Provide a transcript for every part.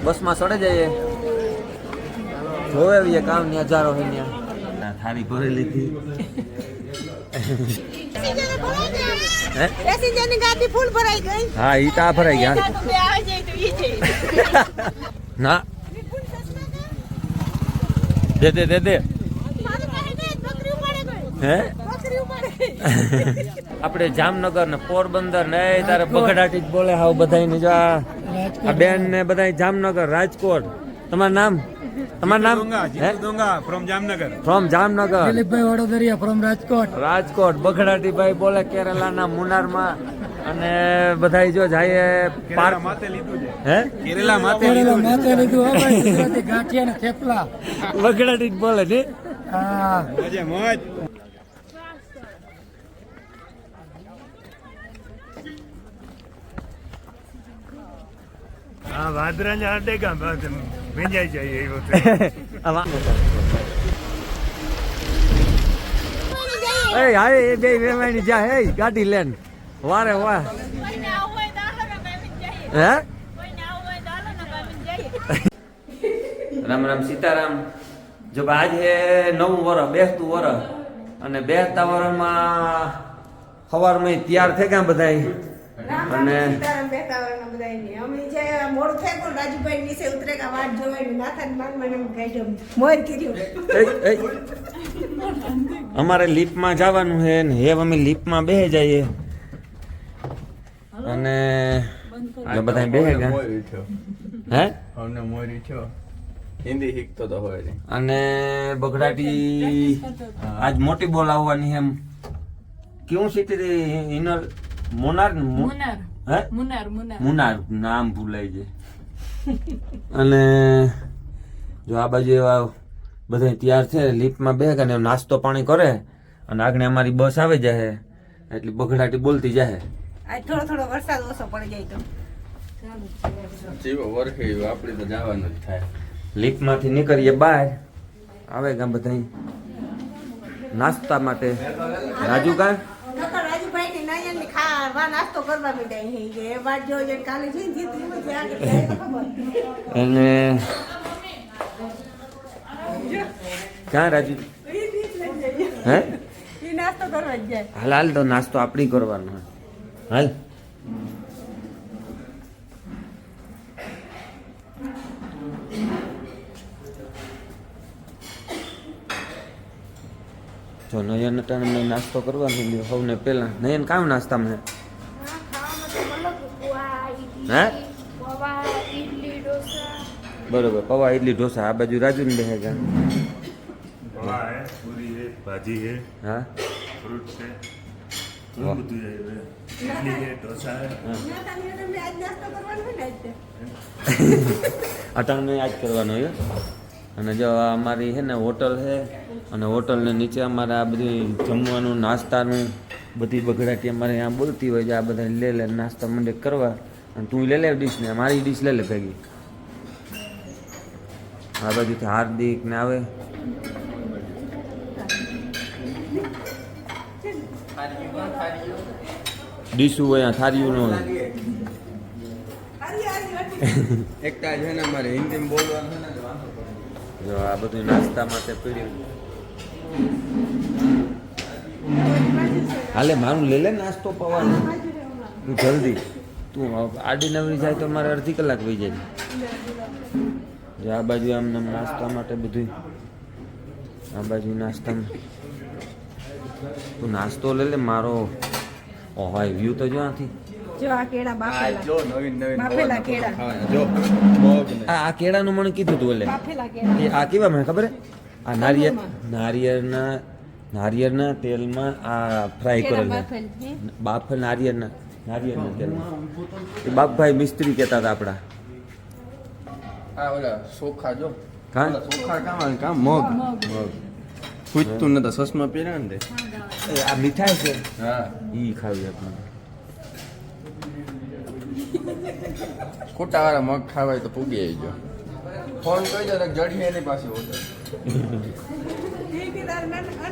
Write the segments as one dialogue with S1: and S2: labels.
S1: બસમાં ચડે જઈએ જોવે આવીએ કામ નજારો હોય ત્યાં થાળી ભરી લીધી
S2: પેસેન્જરની ગાડી ફૂલ ભરાઈ ગઈ.
S1: હા ઈ તા ભરાઈ ગયા ના દે દે દે દે હે આપણે જામનગર ને પોરબંદર ને તારે બગડાટી જ બોલે હાવ બધાય ને જો આ બેન ને બધાય જામનગર રાજકોટ તમારું નામ
S3: ફ્રોમ જામનગર
S4: દિલીપભાઈ વડોદરિયા ફ્રોમ
S1: રાજકોટ બગડાટીભાઈ બોલે કેરલાના મુનારમાં અને બધાય જો જાય પાર્ક
S3: માથે લીધું છે
S1: હે
S3: કેરેલા માથે
S4: માથે લીધું હો ભાઈ, ગુજરાતી ગાંઠિયા ને થેપલા.
S1: બગડાટી જ બોલે ને
S4: હા
S3: મજે મોજ.
S5: હા વાદરાને આડેગા ભેંજાઈ જાય એવું
S1: એ હાય એ બે વેવાણી જા હે ગાડી લેન વારે વાહ હે રામ રામ સીતારામ જો આજ હે નવું વરસ બેસતું વરસ અને બેસતા વરસમાં સવારમાં તૈયાર થઈ ગયા બધાય અને અમારે લીફમાં જવાનું છે ને હેવ અમે લીફમાં બેસી જઈએ અને જો બધા બેસી ગયા હે
S3: અમને મોરી છો હિન્દી શીખતો તો હોય
S1: અને બગડાટી આજ મોટી બોલ આવવાની એમ કેવું સિટી ઇનર મોનાર હે મુનાર નામ ભૂલાઈ જાય અને જો આ બાજુ એવા બધા તૈયાર છે લિફ્ટમાં બે ને નાસ્તો પાણી કરે અને આગળ અમારી બસ આવી જાય એટલે બગડાટી બોલતી જાય
S2: થોડો થોડો વરસાદ ઓછો પડી જાય તો
S3: જીવો વરખે આપણે તો જવાનું જ થાય.
S1: લિફ્ટમાંથી નીકળીએ બહાર આવે ગામ બધા નાસ્તા માટે રાજુ કા
S2: રાજુભાઈ ની નયન ખાવા નાસ્તો કરવા માંડ્યા એ વાત જો કાલે જઈને
S1: અને ક્યાં રાજુ હે
S2: એ નાસ્તો કરવા જ જાય.
S1: હાલ હાલ તો નાસ્તો આપણી કરવાનો હાલ જો નયન અટાણે નાસ્તો કરવાનો લ્યો સૌને પહેલા નયન કામ નાસ્તા મને હે બરોબર પૌવા ઇડલી ઢોસા આ બાજુ રાજુ ને બેહે ગયા
S5: પૌવા હે પૂરી હે ભાજી હે
S1: હા
S5: ફ્રૂટ છે ઘણું બધું હે ઇડલી હે ઢોસા હે
S1: અટાણે આજ કરવાનો હોય અને જો અમારી છે ને હોટલ છે અને હોટલને નીચે અમારે આ બધું જમવાનું નાસ્તાનું બધી બગડાટી અમારે અહીંયા બોલતી હોય છે આ બધા લે લે નાસ્તા મંડે કરવા અને તું લે લે ડીશ ને મારી ડીશ લે લે ભેગી આ બાજુથી હાર્દિક ને આવે ડીશું હોય થારીયું ન હોય
S3: એકતા છે ને અમારે હિન્દીમાં બોલવાનું છે ને
S1: જો આ બધું નાસ્તા માટે પીડ્યું હાલે મારું લે લે નાસ્તો પવાનું તું જલ્દી તું આડી નવરી જાય તો મારે અડધી કલાક વહી જાય જો આ બાજુ આમ નાસ્તા માટે બધું આ બાજુ નાસ્તામાં તું નાસ્તો લે લે મારો ઓહાય વ્યૂ તો જો આથી
S2: જો આ કેળા બાફેલા
S3: જો નવીન
S2: બાફેલા કેળા
S3: જો મોગ ને
S1: આ કેળાનું મને કીધું તું એટલે
S2: બાફેલા કેળા
S1: એ આ કેવા મને ખબર હે આ નારિયેળના તેલમાં આ ફ્રાય કરેલા બાફેલ નારિયેળના તેલમાં એ બાપભાઈ મિસ્ત્રી કહેતા હતા આપણા
S3: આ ઓલા સોખા જો
S1: હા
S3: સોખા કામ મગ પૂછતું નતા સસમાં પહેર્યા ને
S1: આ મીઠાઈ છે
S3: હા
S1: ઈ ખાવી આપણે
S3: ખોટા વાળા મગ ખાવાય તો પૂગી ગયો ફોન કરી દો જડી એની પાસે હોટલ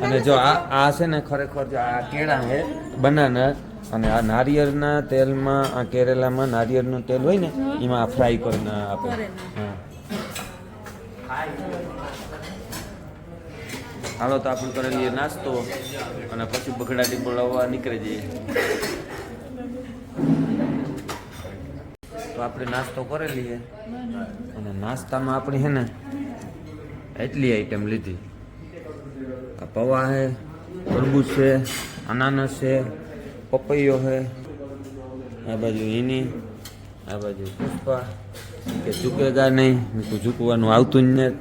S1: અને જો આ છે ને ખરેખર જો આ કેળા છે બનાના અને આ નારિયેળના તેલમાં આ કેરેલામાં નારિયેળનું તેલ હોય ને એમાં આ ફ્રાય કરીને આપે. હા. હાલો તો આપણે કરી લઈએ નાસ્તો અને પછી બગડાટી બોલાવવા નીકળી જઈએ. તો આપણે નાસ્તો કરી લઈએ અને નાસ્તામાં આપણી છે ને એટલી આઈટમ લીધી. આ પૌવા છે, તરબૂચ છે, અનાનસ છે, પપૈયો છે, આ બાજુ એની, આ બાજુ પુષ્પા કે ચૂકેગા નહીં, ચૂકવાનું આવતું જ નથી.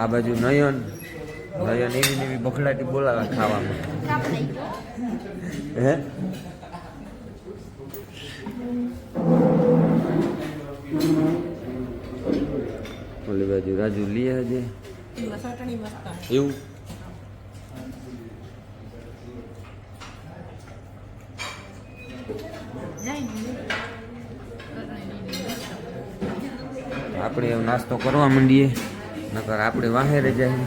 S1: આ બાજુ નયન એવી બખડાટી બોલાવે ખાવામાં. હે ઓલી બાજુ રાજુ લઈએ હજે
S2: ચટણી મસ્ત
S1: એવું. આપણે એવો નાસ્તો કરવા માંડીએ નકર આપણે વાહે રહી જાય.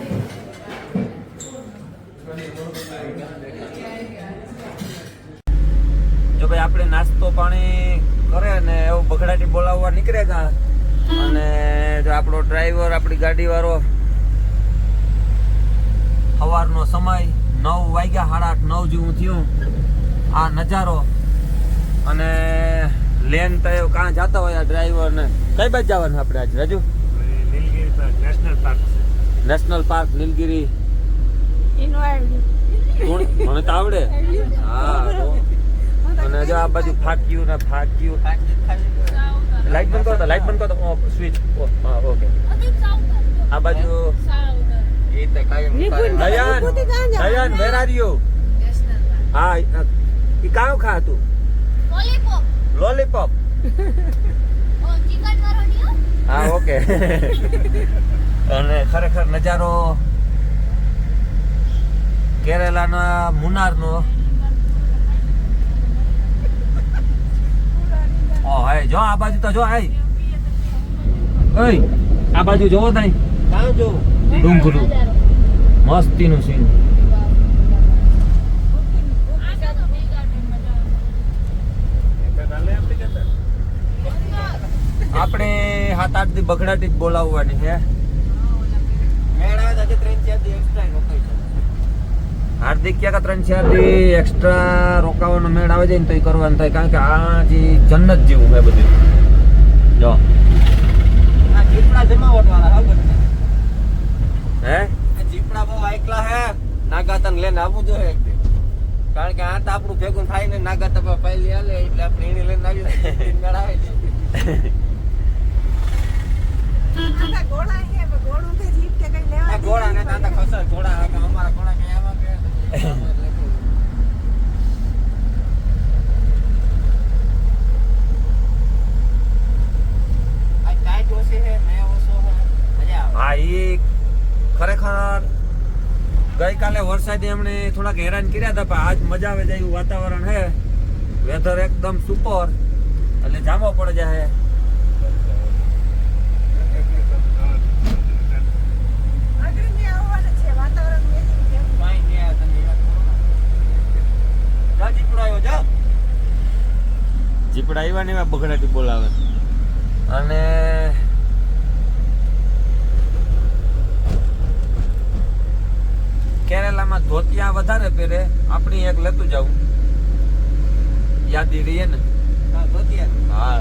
S1: જો ભાઈ આપણે નાસ્તો પાણી કરે ને એવું બગડાટી બોલાવવા નીકળે ગા અને જો આપણો ડ્રાઈવર આપણી ગાડી વાળો સવારનો સમય 9 વાગ્યા 8:30 જેવું થયું. આ નજારો અને લેન તો કાં જતા હોય આ ડ્રાઈવર ને કઈ બાજુ જવાનું આપણે આજ રાજુ?
S5: નીલગિરી નેશનલ પાર્ક છે.
S1: નેશનલ પાર્ક નીલગિરી.
S2: એનું આવડ્યું
S1: મને તો આવડે. હા તો. અને જો આ બાજુ ફાક્યું લાઈટ બંધ કરો, લાઈટ બંધ કરો, સ્વિચ. હા ઓકે. આ બાજુ નયન વેર આર યુ? હા ઈ કાયો ખા તું? લોલીપોપ. હા ઓકે. અને ખરેખર નજારો કેરેલાના મુનારનો. ઓ હાય જો આ બાજુ તો જો હાય. ઓય આ બાજુ જોવો તાઈ. કાં જો? ડુંગરું મસ્તીનું સીન. આપણે 7-8 દી બગડાટી બોલાવવાની છે. હાર્દિક ક્યાં 3-4 દી એક્સ્ટ્રા રોકાવાનો મેળ આવે છે ને તો એ કરવાનું થાય, કારણ કે આ જે જન્નત જેવું છે બધું. જો હે
S3: જીપડા બહુ એકલા હે. નાગાતન લઈને આવવું જોઈએ એક દી. કારણ કે આ તો આપણું ભેગું થાય ને નાગાતા પહેલી હાલે એટલે આપણે એને લઈને આવી મેળાવે છે.
S2: આના ગોળા હે ગોળું કે જીપ કે કઈ લેવા
S3: આ ઘોડા ને તાતા ખસર ઘોડા અમારા ઘોડા કઈ આવા કે આ ટાઈટ ઓછી હે મે ઓછો હે મજા આવે.
S1: હા ઈ ખરેખર ગઈકાલે વરસાદે એમણે થોડાક હેરાન કર્યા હતા પણ આજ મજા આવે જાય એવું વાતાવરણ હે. વેધર એકદમ સુપર એટલે જામો પડી જાય.
S2: અગ્રની આવવાના છે વાતાવરણ મેજિંગ છે.
S3: કાઈ નહી આ તમે રાજી પડાયો જા
S1: જીપડા આવ્યા ને એવા બગડાટી બોલાવે. અને કેરેલામાં ધોતિયા વધારે પહેરે. આપણી એક લેતું જાવું યાદી રહીએ ને.
S3: હા ધોતિયા
S1: હા.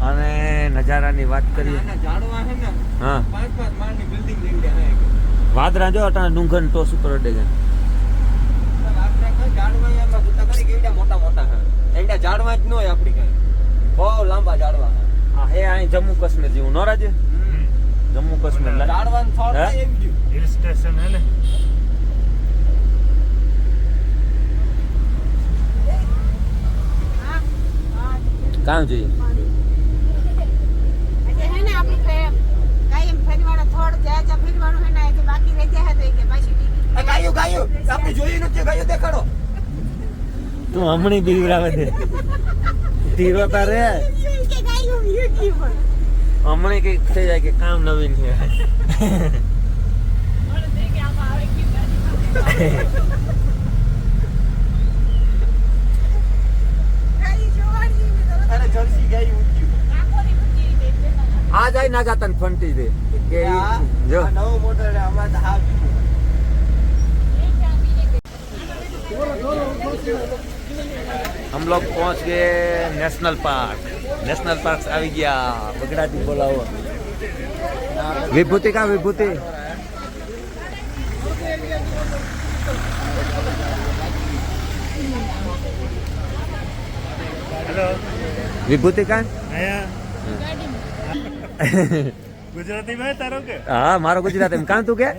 S1: અને નજારાની વાત કરીએ.
S3: આના ઝાડવા હે ને
S1: હા
S3: 5-5 માળની બિલ્ડિંગ લીંડે હે.
S1: વાદરા જો અટાણે ડુંગર ટોસ ઉપર અડે છે.
S3: આપણે કઈ ઝાડવા એમાં જોતા કરી કેવડા મોટા મોટા હે. એંડા ઝાડવા જ ન હોય આપણી કઈ. બહુ લાંબા ઝાડવા હે.
S1: આ હે અહીં જમ્મુ કાશ્મીર જેવું નો રાજે? જમ્મુ કાશ્મીર
S3: ઝાડવાનું થોડ
S1: હે?
S3: એમ ગયું.
S5: હિલ સ્ટેશન હે ને.
S1: કામ જોઈએ.
S2: એટલે હે ને આપણે કાયમ ફેરવાના થોડ જ્યાં જ્યાં ફેરવાનું હે ને એ બાકી રહી જાય તો એ કે પાછી ટિકિટ
S3: આ ગાયું આપણે જોયું નથી. ગાયું દેખાડો.
S1: તું હમણી બીવરાવે છે. ધીરો તારે
S2: કે ગાયું યુટ્યુબર
S1: હમણી કઈક થઈ જાય કે કામ નવીન છે.
S2: ખાલી જોવાની ને તો
S3: અરે જર્સી ગાય ઉઠ્યું
S2: આખોની બુદ્ધિ દે
S1: આ જાય નાગાતન ફંટી દે કે
S3: આ
S1: જો
S3: નવો મોડલ અમાર તો હા
S1: हम लोग पहुंच गए नेशनल पार्क આવી ગયા બગડાટી બોલાવો વિભૂતિ કા વિભૂતિ
S5: હેલો
S1: વિભૂતિ કા
S5: અહીંયા ગુજરાતી में तारो के
S1: હા મારો ગુજરાતી માં કાં તું કે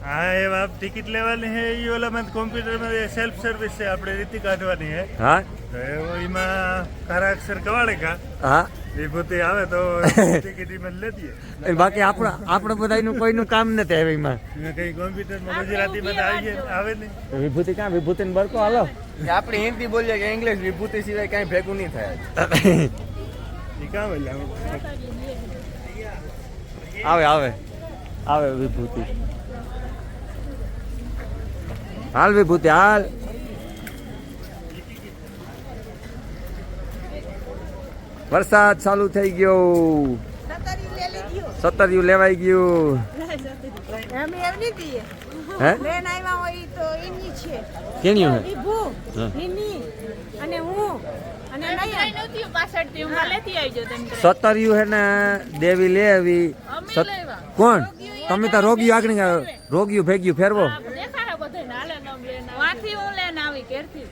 S5: हाँ ये आप टिकट लेवानी है ये वाला मैं कंप्यूटर में सेल्फ सर्विस से આપણે રીતિ કાઢવાની है
S1: હા
S5: તો એમાં ખરા અક્ષર કવાડેગા
S1: હા
S5: વિભૂતિ આવે તો ટિકિટ में લેતી है
S1: બાકી આપણે બધાનું કોઈનું કામ નથી આવે એમાં
S5: કઈ કોમ્પ્યુટર માં ગુજરાતી માં આવે નહીં
S1: વિભૂતિ કા વિભૂતિ ને બરકો હાલો
S3: આપણે હિન્દી બોલીએ કે ઇંગ્લિશ વિભૂતિ સિવાય કઈ ભેગું નહીં થાય
S5: ઈ કામ એટલે
S1: આવે વિભૂતિ હાલ વિભૂતિ હાલ વરસાદ ચાલુ થઈ ગયો
S2: સતરી લે લીધો
S1: સતરિયું લેવાઈ ગયું
S2: અમે એમ નહીં દઈએ
S1: હે
S2: બેન આવ્યા હોય તો એની છે
S1: કેન્યું હે
S2: વિભુ
S1: હા.
S2: એની અને હું અને નયન
S1: સતરિયું હે ને દેવી લે આવી કોણ તમે તો રોગીઓ આગળ રોગીઓ ભેગ્યું ફેરવો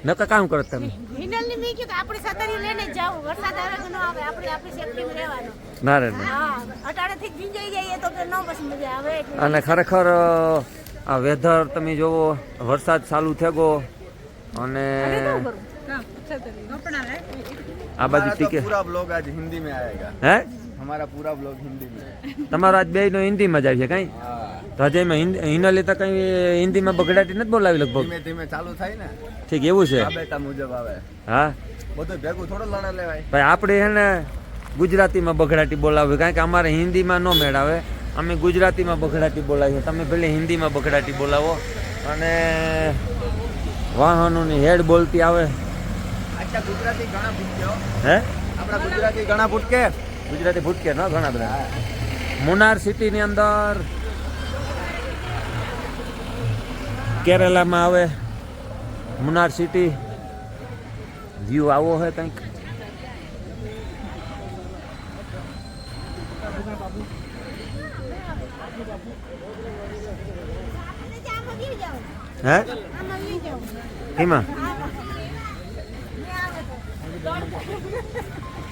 S1: નકા કામ કરો તમે
S2: હિનલ ની મી કે આપણે સતરી લઈને જાવ વરસાદ આવે કે ન આવે આપણે આપણી સેફટી માં રહેવાનું
S1: ના રે ના
S2: હા અટાણે થી ભીંજાઈ જઈએ તો કે ન બસ મજા આવે એટલે
S1: અને ખરેખર આ વેધર તમે જોવો વરસાદ ચાલુ થઈ ગયો અને આ બાજુ ટીકે
S3: पूरा ब्लॉग आज हिंदी में आएगा
S1: હે
S3: हमारा पूरा ब्लॉग हिंदी में
S1: તમારો આજ બે નો હિન્દીમાં જ આવી છે કઈ
S3: हाँ
S1: તો હજે એમાં હિન્દી તો કઈ હિન્દીમાં બગડાટી નથી બોલાવી લગભગ
S3: ધીમે ધીમે ચાલુ થાય ને
S1: ઠીક એવું છે
S3: આ બેટા મુજબ આવે
S1: હા
S3: બધું ભેગું થોડો લડા લેવાય
S1: ભાઈ આપણે હે ને ગુજરાતીમાં બગડાટી બોલાવી કારણ કે અમારે હિન્દીમાં ન મેળ આવે અમે ગુજરાતીમાં બગડાટી બોલાવીએ તમે ભલે હિન્દીમાં બગડાટી બોલાવો અને વાહનોની હેડ બોલતી આવે
S3: અચ્છા ગુજરાતી ઘણા ભૂટકે
S1: હે
S3: આપણા ગુજરાતી ઘણા ભૂટકે
S1: ગુજરાતી ભૂટકે ન ઘણા બધા મુનાર સિટીની અંદર કેરલામાં આવે મુનાર સિટી વ્યૂ આવો હોય કંઈક
S2: આમાં ગીર જાવ
S1: હે
S2: આમાં ગીર જાવ
S1: એમાં
S2: આમાં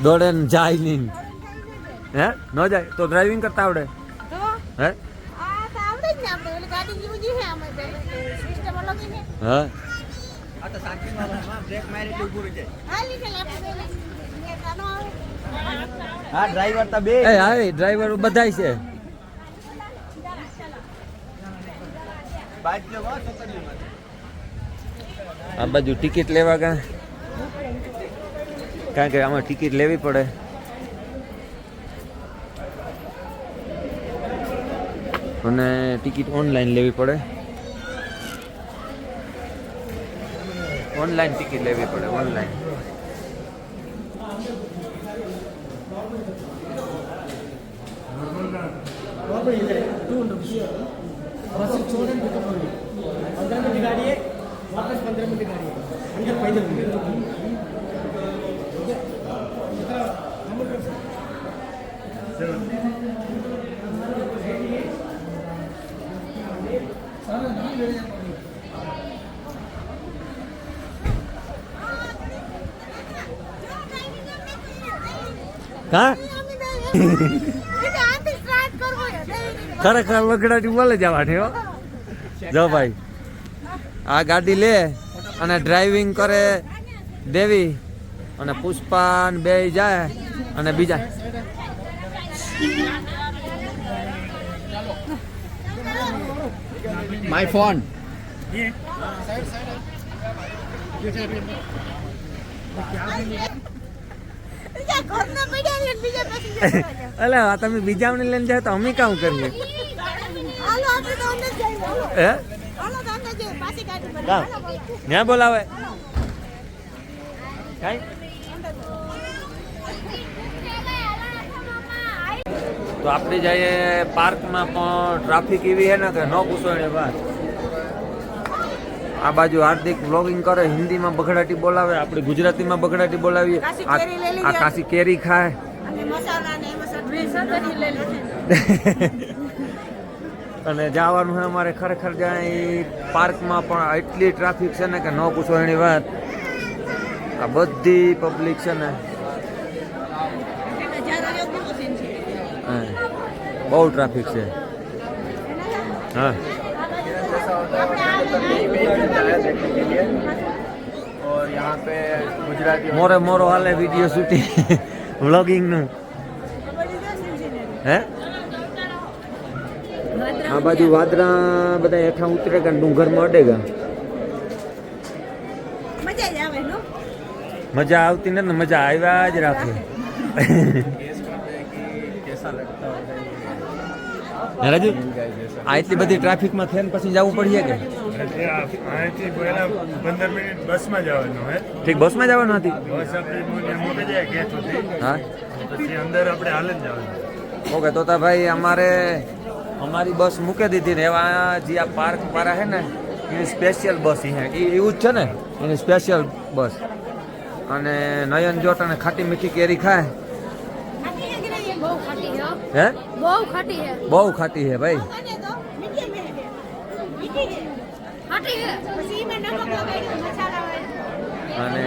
S1: દોડે ને જાય નહીં હે ન જાય તો ડ્રાઇવિંગ કરતા આવડે
S2: તો
S1: હે
S2: આ તો આવડે જ ને આપણે ઓલી ગાડી જેવું જ છે આમાં સિસ્ટમ અલગ છે
S1: હા
S3: આ તો સાચીમાં બ્રેક મારી એટલે ઊભું રહી જાય
S2: હાલી કે લેફ્ટ ને કાનો આવે
S3: હા ડ્રાઈવર તો બે
S1: એ હા ડ્રાઈવર બધાય છે
S3: બાઈક લેવા સતરીમાં
S1: આ બાજુ ટિકિટ લેવા ગયા કારણ કે આમાં ટિકિટ લેવી પડે અને ટિકિટ ઓનલાઈન લેવી પડે ઓનલાઈન ટિકિટ લેવી પડે ઓનલાઈન હા ખરેખર લગડાટી બોલે જવા હો જો ભાઈ આ ગાડી લે અને ડ્રાઇવિંગ કરે દેવી અને પુષ્પા ને બે જાય અને બીજા
S3: માય ફોન
S1: અલા તમે બીજાને લઈને જાવ તો અમે કામ કરીએ હે
S2: કાશી કાઢી મને.
S1: કાં? ન્યા બોલાવે કાંઈ તો આપણે જઈએ પાર્કમાં પણ ટ્રાફિક એવી છે ને કે ન પૂછો એની વાત. આ બાજુ હાર્દિક વ્લોગિંગ કરે, હિન્દીમાં બગડાટી બોલાવે, આપણે ગુજરાતીમાં બગડાટી બોલાવીએ.
S2: કાશી
S1: આ
S2: કેરી લઈ લેજો.
S1: આ કાશી કેરી ખાય.
S2: અને મસાલા ને એમાં ચટણી લઈ લીધી.
S1: અને જવાનું છે અમારે ખરેખર જાય પાર્કમાં પણ એટલી ટ્રાફિક છે ને કે ન પૂછો એની વાત. આ બધી પબ્લિક છે ને હા, બહુ ટ્રાફિક છે. હા
S3: और यहाँ पे गुजराती
S1: મોરે મોરો હાલે વિડીયો શૂટિંગ વ્લોગિંગ નું હે. આ બાજુ વાદરા બધા હેઠા ઉતરેગા, ડુંગરમાં અડેગા.
S2: મજા જ આવે નો.
S1: મજા આવતી નથી ને, મજા આવ્યા જ રાખે.
S3: कैसा लगता होगा
S1: હે રાજુ, આ એટલી બધી ટ્રાફિકમાં થઈને પછી જવું પડીએ કે
S5: અહીંથી પહેલા 15 મિનિટ બસમાં જવાનું હે.
S1: ઠીક બસમાં જવાનું હતી.
S5: બસ આપણે મૂકી જાય ગેટ સુધી,
S1: હા
S5: પછી અંદર આપણે હાલે જ જવાનું.
S1: ઓકે તો તા ભાઈ અમારે અમારી બસ મૂકી દીધી ને એવા જે આ પાર્ક વાળા છે ને એની સ્પેશિયલ બસ છે એવું જ છે ને, એની સ્પેશિયલ બસ. અને નયન જોટ અને ખાટી મીઠી કેરી ખાય.
S6: બહુ ખાટી છે
S1: હે
S6: બહુ ખાટી છે
S1: બહુ ખાટી છે ભાઈ.
S2: અને તો મીઠી મે મીઠી છે.
S6: ખાટી છે
S2: પછી એમાં નમક લગાડ્યું મસાલા વાળું.
S1: અને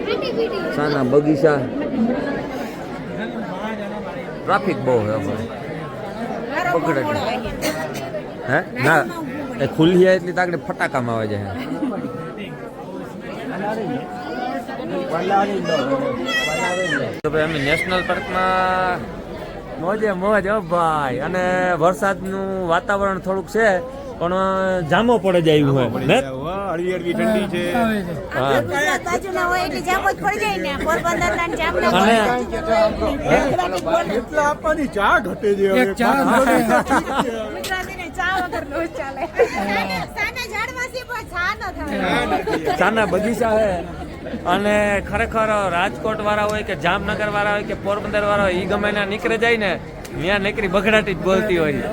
S6: ખાટી પીટી
S1: સાના બગીચા ટ્રાફિક બહુ છે ભાઈ. પકડે છે. હે ના એ ખુલ્લી છે એટલી તાકડે ફટાકામાં આવે છે. તો ભાઈ અમે નેશનલ પાર્કમાં મોજે મોજ હો ભાઈ. અને વરસાદનું વાતાવરણ થોડુંક છે પણ જામો પડે જાય એવું હોય ને.
S3: हल्दी हल्दी ठंडी છે.
S4: આવે છે.
S1: હા
S2: ગુજરાત બાજુના હોય એટલે જામ જ પડી જાય ને. પોરબંદરના ને જામનગર
S1: અને
S3: એટલા આપવાની ચા ઘટે છે
S4: એક ચા જોડે
S2: ગુજરાતીને ચા વગર નો ચાલે. સાના ઝાડવાસી પણ ચા ન થાય.
S1: ચાના બગીચા છે. અને ખરેખર રાજકોટ વાળા હોય કે જામનગર વાળા હોય કે પોરબંદર વાળા હોય, એ ગમે ત્યાં નીકળે જાય ને ત્યાં નીકળી બગડાટી જ બોલતી હોય.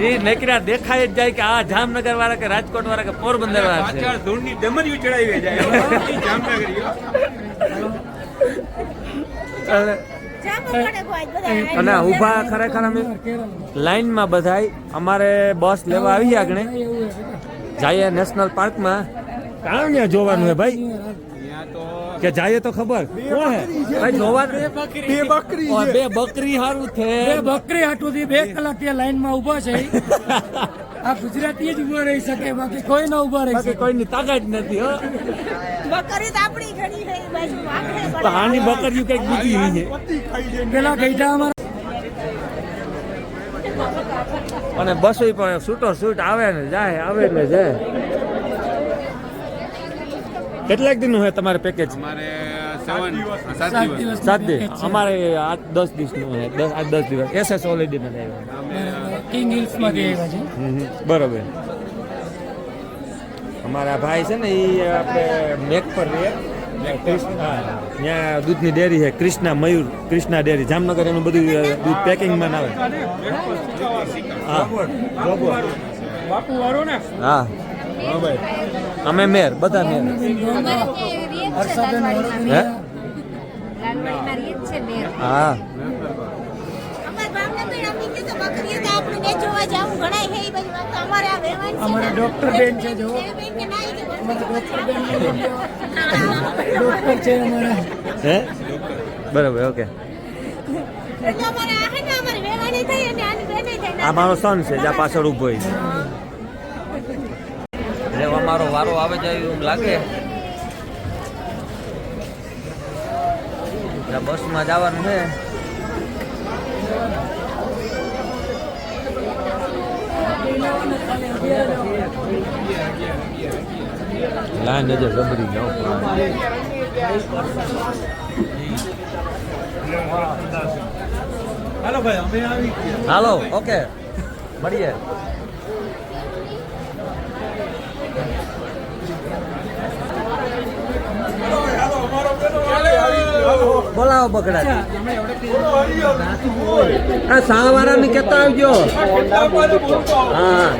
S1: એ નીકળ્યા દેખાય જ જાય કે આ જામનગર વાળા કે રાજકોટ વાળા કે પોરબંદર વાળા છે.
S3: ધૂળની ડમરીઓ ચડાવી જાય જામનગરીઓ.
S1: અને-
S2: જામ પડે કોઈ બધા.
S1: અને ઊભા ખરેખર અમે લાઈનમાં બધાય અમારે બસ લેવા આવી આગળ
S4: એવું છે બેટા.
S1: જઈએ નેશનલ પાર્કમાં. કાં ત્યાં જોવાનું હે ભાઈ કે જાય તો ખબર કોણ હે ભાઈ જોવાનું.
S3: બે બકરી
S1: ઓય, બે બકરી હારું છે.
S4: બે બકરી હાટુથી 2 કલાક ત્યાં લાઈનમાં ઊભા છે. આ ગુજરાતી જ ઊભો રહી શકે, બાકી કોઈ ન ઊભા રહી
S1: બાકી
S4: શકે.
S1: કોઈની તાકાત નથી હો.
S2: બકરી તો આપણી ઘણી છે એ બાજુ આખરે
S1: તો
S2: પડે.
S1: આની બકરીઓ કઈક બીજી છે.
S4: પેલા ગઈઢા અમારા
S1: અને બસો પણ છૂટો છૂટ આવે ને જાય, આવે ને જાય. કેટલાક દિનનું છે તમારે પેકેજ?
S3: અમારે
S4: 7 દિવસ
S1: 7 દિવસ. અમારે 8-10 દિવસનું છે. 8-10 દિવસ SS ઓલરેડી નથી આવ્યા.
S4: કિંગ હિલ્સ માંથી આવ્યા છે.
S1: બરોબર. અમારા ભાઈ છે ને એ આપણે મેક પર રહે. ત્યાં દૂધની ડેરી છે કૃષ્ણા મયુર કૃષ્ણા ડેરી જામનગર. એનું બધું દૂધ પેકિંગમાં આવે. હા
S4: બાપુ વાળો ને
S1: હા અમે મેર બધા મેર.
S4: હર્ષાબેન વાળો
S1: હે
S6: લાલવાડીમાં રીત છે મેર
S1: હા
S2: અમારા ગામના મેળા નીકળે તો બકરીઓ તો આપણે ને જોવા જાવું ઘણાય છે એ બાજુ. તો અમારે આ વેવાણ છે.
S4: અમારા ડોક્ટર બેન છે જો.
S2: એ બેન કે ના ઈ કે
S4: અમારા ડોક્ટર બેન ડોક્ટર છે અમારા.
S1: હે બરોબર ઓકે.
S2: એટલે અમારે આ હે ને અમારે વેવાણી થઈ અને આની બેને થઈ.
S1: આ મારો સન છે જ્યાં પાછળ ઊભો છે. એટલે અમારો વારો આવે જાય એવું લાગે. બસમાં જવાનું છે. લાઈન નજર રબડી જાઓ.
S3: હાલો ઓકે મળીએ. બોલાવો બગડા આ સાવારા ને કેતા આવજો. હા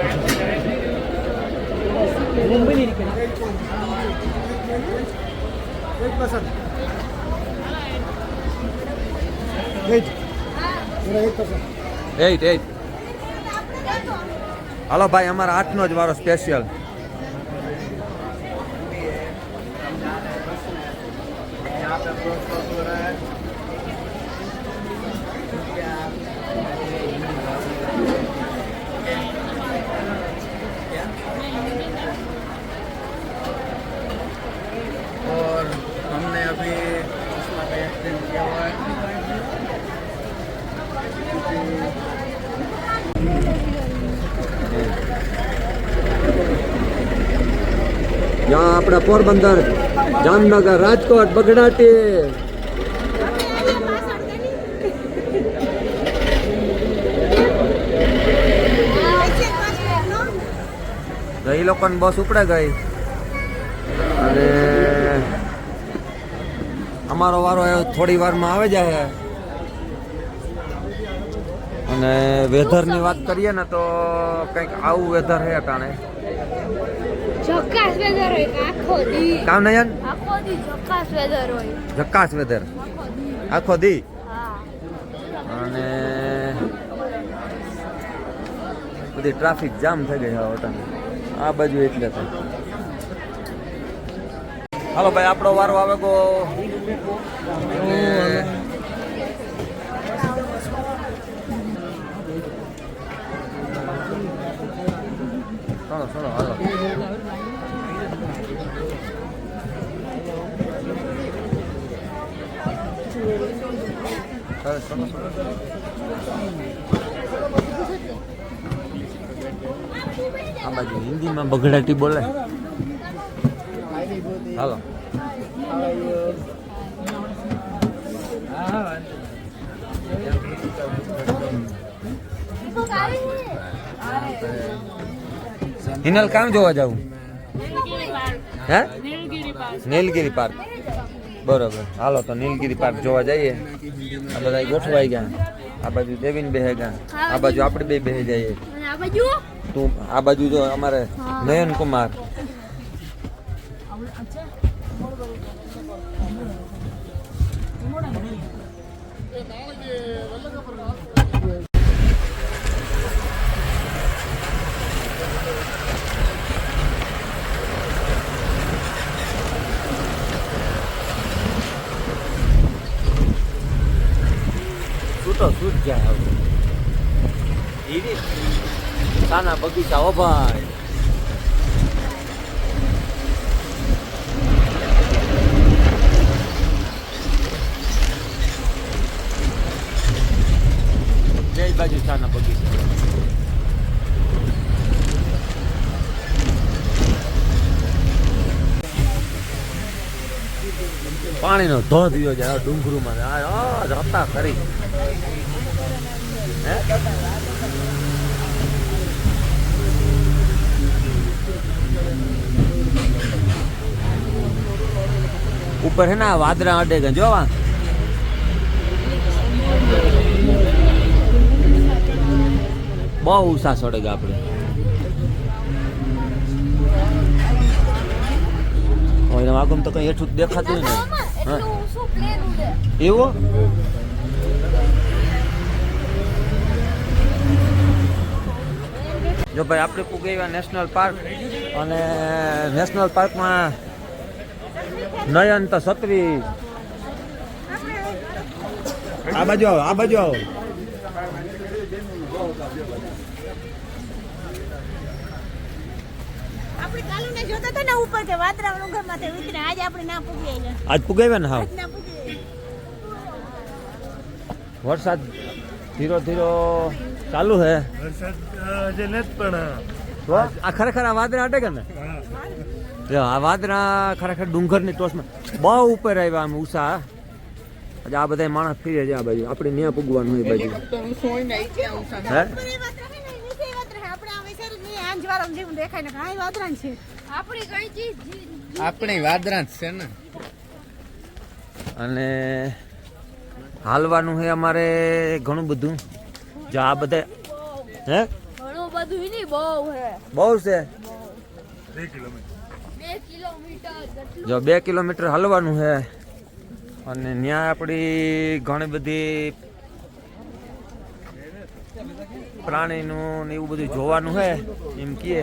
S3: એઈટ હાલો ભાઈ અમારા 8 નો જ વારો સ્પેશિયલ.
S7: और हमने अभी उसमें पे एक्सटेंड किया हुआ है.
S3: यहाँ अपना पोरबंदर जामनगर राजकोट बगડાટી એ લોકોની બસ ઉપડે ગઈ અને અમારો વારો થોડી વારમાં આવે જાય. અને વેધરની વાત કરીએ ને તો કંઈક આવું વેધર છે અટાણે.
S6: ચોક્કસ વેધર હોય આખો દી.
S3: કામ નયન
S6: આખો દી ચોક્કસ વેધર હોય.
S3: ઝકાસ વેધર આખો દી.
S6: હા.
S3: અને બધી ટ્રાફિક જામ થઈ ગઈ હવે અટાણે આ બાજુ એટલે તો. હાલો ભાઈ આપણો વારો આવે ગો. ચલો ચલો હાલો. આ બાજુ હિન્દીમાં બગડાટી બોલે. હાલો હિનલ કામ જોવા જાવું હે નીલગિરી પાર્ક. બરોબર હાલો તો નીલગિરી પાર્ક જોવા જઈએ. આ બધા ગોઠવાઈ ગયા. આ બાજુ દેવીન બેહે ગયા. આ બાજુ આપણે બે બેહી જઈએ.
S6: આ બાજુ
S3: તું આ બાજુ જો અમારે નયન કુમાર. તો સૂટ જાય હવે એવી સાના બગીચા હો ભાઈ. બે બાજુ સાના બગીચા. પાણીનો ધોધ રહ્યો છે ડુંગરુમાં રસ્તા કરી. ઉપર है ना वादरा अडेगा जो वहाँ बहुत ऊंचा चढ़ेगा આપણે. ઓય આગમ તો કઈ હેઠું દેખાતું ને. હા એવો જો ભાઈ આપણે પૂગેવા નેશનલ પાર્ક. અને નેશનલ પાર્કમાં નયન તો સત્રી આ બાજુ આવો આ બાજુ આવો.
S2: આપણે કાલુને જોતા હતા ને ઉપર કે વાદરા ડુંગરમાંથી ઉતરે. આજે આપણે ના પૂગી ગયા.
S3: આજ પૂગેવા ને. હા
S2: આજ ના પૂગી.
S3: વરસાદ ધીરો ધીરો ચાલુ હે.
S5: વરસાદ હજી નથી પણ
S3: તો આ ખરેખર આ વાદરા અટકે ને. આ વાદરા ખરેખર ડુંગરની ટોચમાં બહુ ઉપર આવ્યા આમ ઊંચા. આજે આ બધા માણસ ફીરે છે આ બાજુ આપણે ન્યા પૂગવાનું હોય બાજુ
S7: તો હું સોઈ નહીં કે આવું
S3: હે
S2: ઉપર એ વાત રહે ને, નીચે એ વાત રહે. આપણે આ વિચારી લઈએ, આંજવાળા જેવું દેખાય ને ઘણા વાદળાં છે.
S6: આપણી કઈ ચીજ
S7: આપણી વાદરાંત છે ને
S3: અને હાલવાનું છે અમારે ઘણું બધું જો આ બધા હે
S6: ઘણું બધું નહીં બહુ હે
S3: બહુ છે
S5: 2 કિલોમીટર
S6: 2 કિલોમીટર જેટલું.
S3: જો 2 કિલોમીટર હાલવાનું છે અને ત્યાં આપણી ઘણી બધી પ્રાણીનું ને એવું બધું જોવાનું છે એમ કહે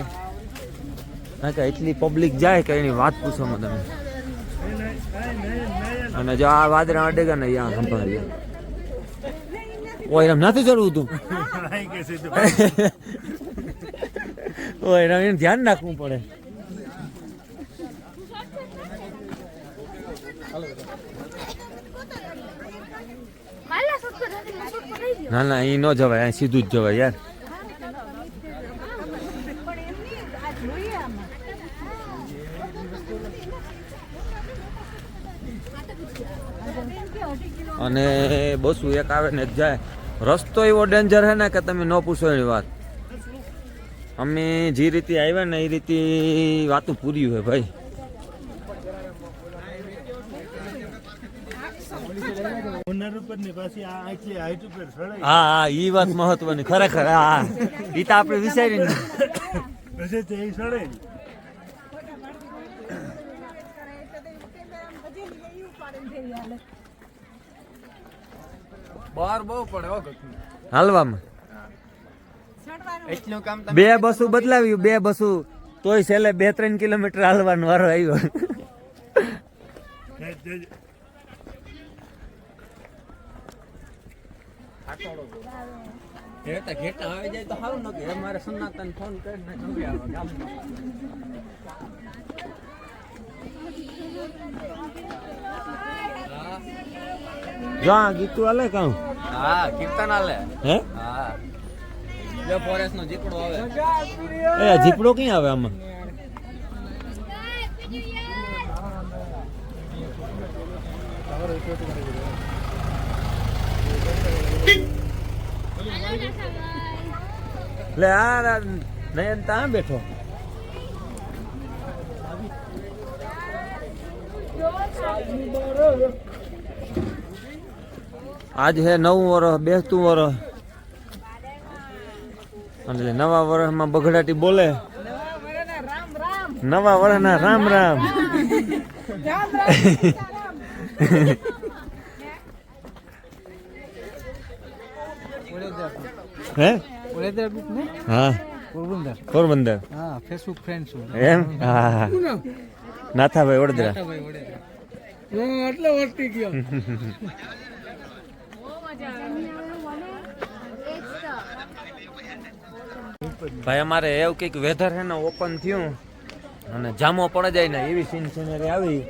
S3: હા કે એટલી પબ્લિક જાય કે એની વાત પૂછો તમે અને જો આ વાદળા અડેગા ને યા સંભાળી ઓય એમ નથી ચડવું તું
S5: અહીં કે સીધું
S3: ઓય એમ ધ્યાન રાખવું પડે
S6: માલા સટકો નથી સટકો નહીં ગયો.
S3: ના ના એ ન જવાય અહીં સીધું જ જવાય યાર અને બસું એક આવે ને એક જાય રસ્તો એવો ડેન્જર છે ને કે તમે ન પૂછો એની વાત અમે જે રીતે આવ્યા ને એ રીતે વાતું પૂરી હોય ભાઈ
S5: મુન્નાર ઉપર ની પાછી આ આટલી હાઈટ ઉપર ચડાઈ
S3: હા હા એ વાત મહત્વની ખરેખર હા એ તો આપણે વિચારી ને
S5: પછી તે ચડે
S7: બહાર બહુ પડે હો ગતું.
S3: હાલવામાં
S7: એટલું કામ તમે
S3: બે બસો બદલાવ્યું બે બસો તોય છેલ્લે 2-3 કિલોમીટર હાલવાનો વારો આવ્યો
S7: ઘેટા આવી જાય તો સારું ન કે અમારે સનાતન ફોન કરીને તમે આવો ગામમાં.
S3: જો આ ગીતું હાલે કાં
S7: હા કીર્તન આલે
S3: હે
S7: હા જો ફોરેસ્ટ નો જીકડો આવે
S3: એ આ જીપડો ક્યાં આવે આમાં લે આ નયન ત્યાં બેઠો આજ હે 9 વર્ષ બેસતું વર્ષ એટલે નવા વર્ષમાં બગડાટી બોલે નવા વર્ષના રામ રામ હે હા પોરબંદર
S7: હા ફેસબુક ફ્રેન્ડ છું
S3: એમ હા નાથાભાઈ વડોદરા
S4: એટલે વર્તી ગયો
S3: ભાઈ અમારે એવું કંઈક વેધર છે ને ઓપન થયું અને જામો પડી જાય ને એવી સીન સિનરી આવી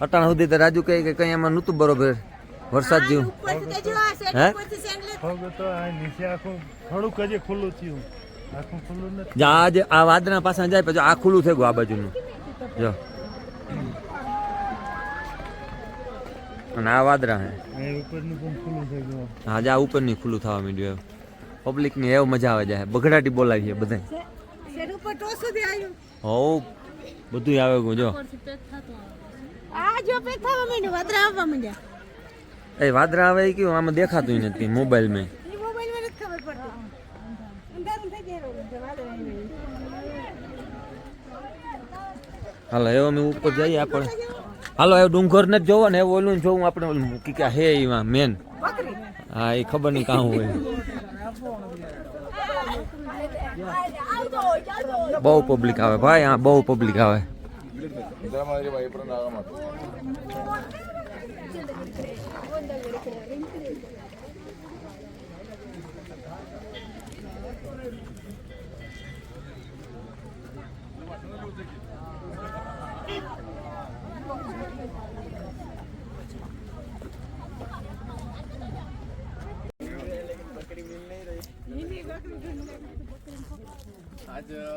S3: અટાણ સુધી તો રાજુ કહે કે કઈ એમાં નહોતું બરોબર વરસાદ જેવું
S2: ઉપરથી તે જો આ સેટ
S3: હે?
S2: ઉપરથી સેન્ડલ
S5: પગ તો આ નીચે આખું થોડુંક હજી ખુલ્લું થયું આખું ખુલ્લું નથી
S3: જા આજે આ વાદળા પાછા જાય પછી આ ખુલ્લું થઈ ગયું આ બાજુનું જો અને આ વાદળા હે
S5: એ ઉપરનું પણ ખુલ્લું થઈ ગયું
S3: આજે આ ઉપરની ખુલ્લું થવા માંડ્યું પબ્લિક ની એવું મજા આવે જાય બગડાટી બોલાવીએ બધા
S2: સેટ ઉપર ટોસ સુધી આવ્યું.
S3: હોવ બધું આવે ગયું જો
S2: આ જો પેક થવા માંડ્યું, વાદળા આવવા માંડ્યા.
S3: એ વાદળા આવે એ કેવું આમાં દેખાતું નથી મોબાઈલમાં
S2: ઈ મોબાઈલમાં નથી ખબર પડતી. અંધારું થઈ જાય રહ્યું, વાદળા આવી ગયું.
S3: હાલો હવે અમે ઉપર જઈએ આપણે હાલો હવે ડુંગર ને જ જોવો ને એવું ઓલું જોવું આપણે ઓલું કે હે એમાં મેન
S2: બકરી
S3: હા એ ખબર નહીં કાં હોય બહુ પબ્લિક આવે ભાઈ હા બહુ પબ્લિક આવે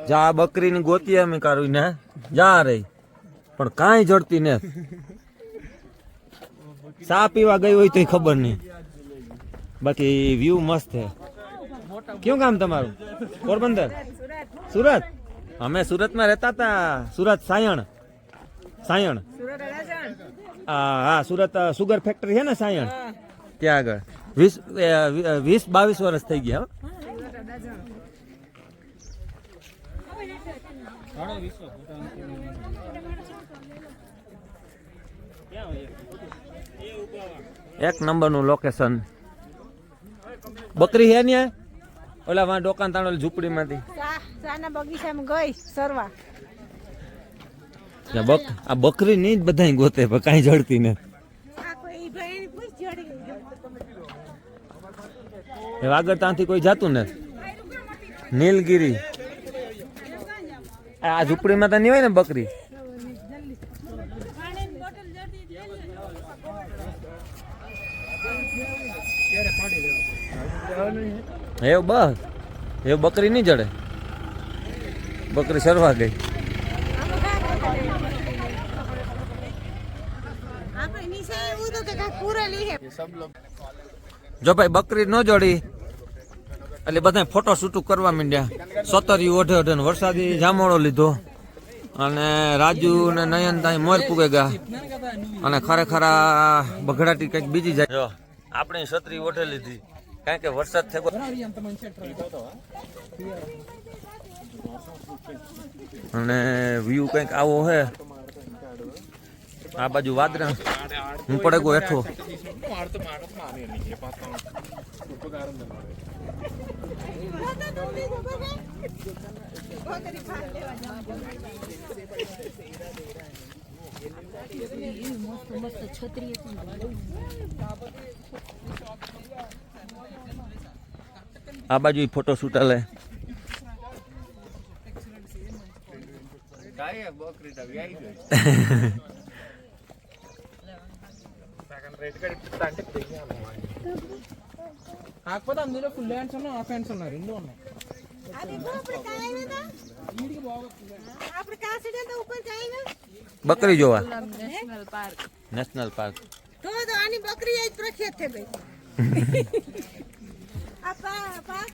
S3: જા બકરી ની ગોતી અમે કાઢવી ને જા રહી પણ કાંઈ જડતી ને ચા પીવા ગઈ હોય તો ખબર નહીં, બાકી વ્યૂ મસ્ત છે. ક્યું ગામ તમારું? પોરબંદર, સુરત? અમે સુરતમાં રહેતા હતા, સુરત સાયણ. હા, સુરત સુગર ફેક્ટરી છે ને સાયણ, ત્યાં આગળ 20-22 વર્ષ થઈ ગયા. એક નંબરનું લોકેશન. બકરી હે ને ઓલા વાં દુકાન તાણો ઝૂંપડીમાંથી
S2: ચાના બગીચામાં ગઈ સરવા.
S3: આ બકરી ની જ બધા ગોતે પણ કાંઈ જડતી નથી.
S2: આ કોઈ ભાઈ પૂછ જોડી ગઈ.
S3: હવે આગળ ત્યાંથી કોઈ જાતું નથી. નીલગીરી આ ઝૂંપડીમાં તો નહીં હોય ને બકરી. એવું બસ એવું બકરી નહીં જડે, બકરી સરવા ગઈ.
S2: આપણે નીચે એવું તો કે કાંઈ પૂરેલી હે.
S3: જો ભાઈ બકરી ન જોડી એટલે બધા ફોટો શૂટ કરવા માંડ્યા. સતરિયું ઓઢે ઓઢે ને વરસાદી જામોળો લીધો અને રાજુ ને નયન ત્યાં મોર પૂગે ગયા અને ખરેખર આ બગડાટી કંઈક બીજી જાય. આપણે છત્રી ઓઢે લીધી કારણ કે વરસાદ થયો અને વ્યૂ કંઈક આવો હે. આ બાજુ વાદરા, હું પડે ગયો હેઠો. આ બાજુ ફોટો શૂટ હાલે.
S7: కాకపోతే అందులో ఫుల్ హ్యాండ్స్ ఉన్నాయి, హాఫ్ హ్యాండ్స్ ఉన్నాయి, రెండు ఉన్నాయి.
S2: આપણે કાસડી તો ઉપર જાય ને
S3: બકરી જોવા નેશનલ પાર્ક.
S2: તો આની બકરી જ પ્રખ્યાત થઈ ગઈ. આ પાક